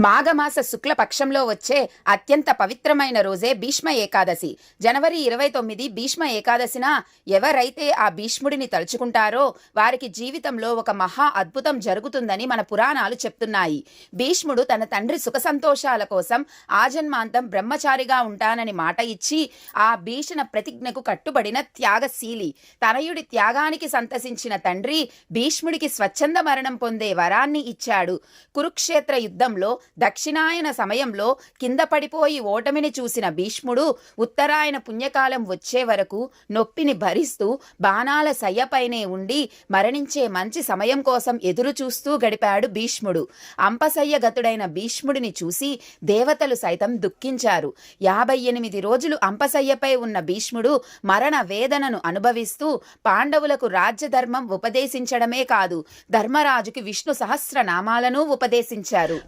మాఘమాస శుక్ల పక్షంలో వచ్చే అత్యంత పవిత్రమైన రోజే భీష్మ ఏకాదశి. జనవరి 29 భీష్మ ఏకాదశిన ఎవరైతే ఆ భీష్ముడిని తలుచుకుంటారో వారికి జీవితంలో ఒక మహా అద్భుతం జరుగుతుందని మన పురాణాలు చెప్తున్నాయి. భీష్ముడు తన తండ్రి సుఖ సంతోషాల కోసం ఆజన్మాంతం బ్రహ్మచారిగా ఉంటానని మాట ఇచ్చి ఆ భీషణ ప్రతిజ్ఞకు కట్టుబడిన త్యాగశీలి. తనయుడి త్యాగానికి సంతసించిన తండ్రి భీష్ముడికి స్వచ్ఛంద మరణం పొందే వరాన్ని ఇచ్చాడు. కురుక్షేత్ర యుద్ధంలో దక్షిణాయన సమయంలో కింద పడిపోయి ఓటమిని చూసిన భీష్ముడు ఉత్తరాయణ పుణ్యకాలం వచ్చే వరకు నొప్పిని భరిస్తూ బాణాల సయ్యపైనే ఉండి మరణించే మంచి సమయం కోసం ఎదురు చూస్తూ గడిపాడు భీష్ముడు. అంపసయ్య గతుడైన భీష్ముడిని చూసి దేవతలు సైతం దుఃఖించారు. 58 రోజులు అంపసయ్యపై ఉన్న భీష్ముడు మరణ వేదనను అనుభవిస్తూ పాండవులకు రాజ్యధర్మం ఉపదేశించడమే కాదు, ధర్మరాజుకి విష్ణు సహస్రనామాలను ఉపదేశించారు.